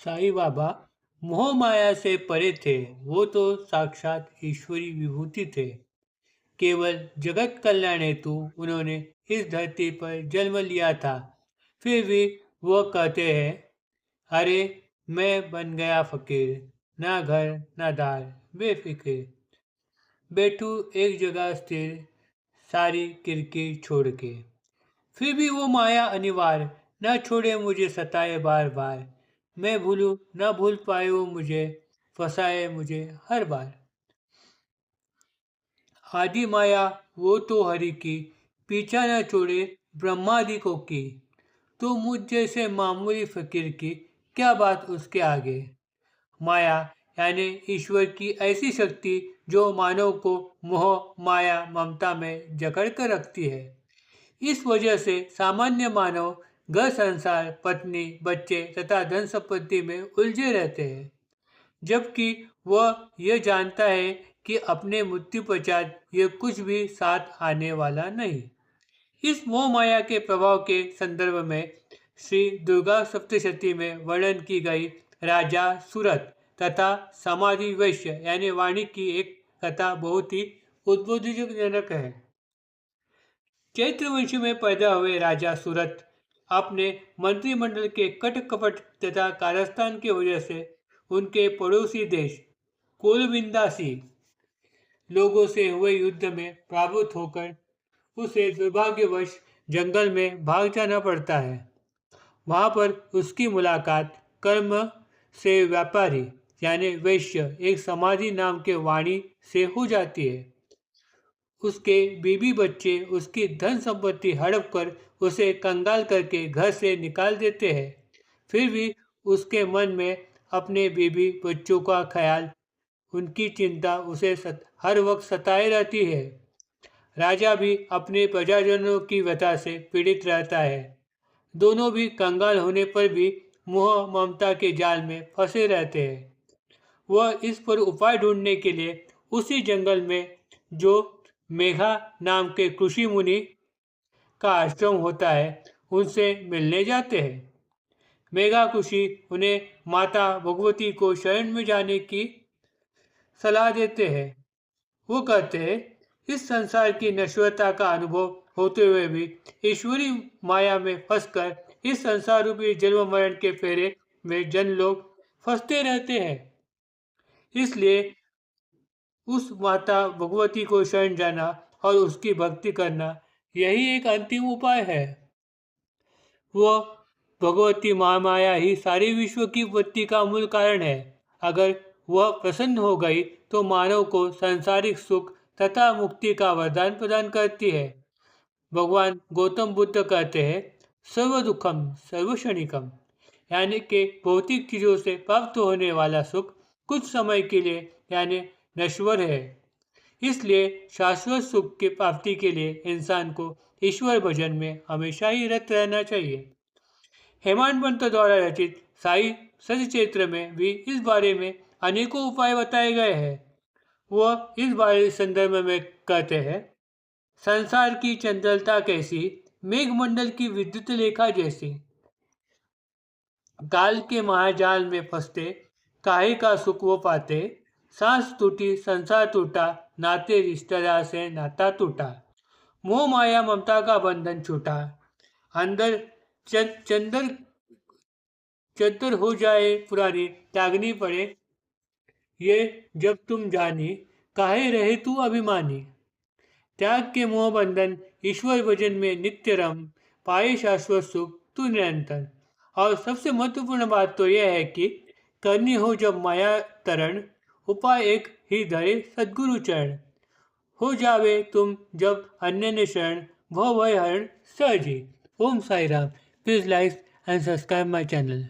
साईं बाबा मोह माया से परे थे। वो तो साक्षात ईश्वरी विभूति थे। केवल जगत कल्याण हेतु उन्होंने इस धरती पर जन्म लिया था। फिर भी वो कहते हैं, अरे मैं बन गया फकीर, ना घर ना दार, बेफिक्र बैठू एक जगह स्थिर, सारी किरकिर छोड़ के। फिर भी वो माया अनिवार्य, न छोड़े मुझे सताए बार बार। मैं भूलूं न भूल पाए वो मुझे, फंसाए मुझे हर बार। आदि माया वो तो हरि की, पीछा न छोड़े ब्रह्मादि को की। तो मुझ जैसे मामूली फकीर की क्या बात उसके आगे। माया यानी ईश्वर की ऐसी शक्ति जो मानव को मोह माया ममता में जकड़ कर रखती है। इस वजह से सामान्य मानव घर संसार पत्नी बच्चे तथा धन संपत्ति में उलझे रहते हैं, जबकि वह यह जानता है कि अपने मृत्यु पश्चात ये कुछ भी साथ आने वाला नहीं। इस मोह माया के प्रभाव के संदर्भ में श्री दुर्गा सप्तशती में वर्णन की गई राजा सूरत तथा समाधि वैश्य यानी वाणी की एक कथा बहुत ही उद्बोधनजनक है। चैत्र वंश में पैदा हुए राजा सूरत अपने मंत्रिमंडल के कट कपट तथा कारस्तान की वजह से उनके पड़ोसी देश कोलविंदासी लोगों से हुए युद्ध में पराभूत होकर उसे दुर्भाग्यवश जंगल में भाग जाना पड़ता है। वहां पर उसकी मुलाकात कर्म से व्यापारी यानी वैश्य एक समाधि नाम के वाणी से हो जाती है। उसके बीबी बच्चे उसकी धन संपत्ति हड़प कर उसे कंगाल करके घर से निकाल देते हैं। फिर भी उसके मन में अपने बीबी बच्चों का ख्याल, उनकी चिंता उसे हर वक्त सताए रहती है। राजा भी अपने प्रजाजनों की व्यथा से पीड़ित रहता है। दोनों भी कंगाल होने पर भी मोह ममता के जाल में फंसे रहते हैं। वह इस पर उपाय ढूंढने के लिए उसी जंगल में जो मेघा नाम के ऋषि मुनि का आश्रम होता है उनसे मिलने जाते हैं। मेघा ऋषि उन्हें माता भगवती को शरण में जाने की सलाह देते हैं। वो कहते हैं, इस संसार की नश्वरता का अनुभव होते हुए भी ईश्वरी माया में फंसकर इस संसार रूपी जन्म मरण के फेरे में जन लोग फंसते रहते हैं। इसलिए उस माता भगवती को शरण जाना और उसकी भक्ति करना यही एक अंतिम उपाय है। वह भगवती महामाया ही सारी विश्व की उत्पत्ति का मूल कारण है। अगर वह प्रसन्न हो गई तो मानव को सांसारिक सुख तथा मुक्ति का वरदान प्रदान करती है। भगवान गौतम बुद्ध कहते हैं, सर्व दुखम सर्वक्षणिकम, यानी कि भौतिक चीजों से प्राप्त होने वाला सुख कुछ समय के लिए यानी नश्वर है। इसलिए शाश्वत सुख की प्राप्ति के लिए इंसान को ईश्वर भजन में हमेशा ही रत रहना चाहिए। हेमाड पंत द्वारा रचित साई सचचैत्र में भी इस बारे में अनेकों उपाय बताए गए हैं। वह इस बारे संदर्भ में कहते हैं, संसार की चंचलता कैसी, मेघमंडल की विद्युत लेखा जैसी। काल के महाजाल में फंसते काहे का सुख वो पाते। सांस टूटी संसार टूटा, नाते रिश्तेदार से नाता टूटा। मोह माया ममता का बंधन छूटा। अंदर चंदर चद्दर हो जाए पुरानी, त्यागनी पड़े ये जब तुम जानी, काहे रहे तू अभिमानी। त्याग के मोह बंधन ईश्वर भजन में नित्य रम, पाए शाश्वत सुख तू निरंतर। और सबसे महत्वपूर्ण बात तो यह है कि करनी हो जब माया तरण, उपाय एक ही धरे सद्गुरु चरण। हो जावे तुम जब अन्य ने शरण, भव भय हरण सहज ही। Om Sai Ram. Please like and subscribe my channel.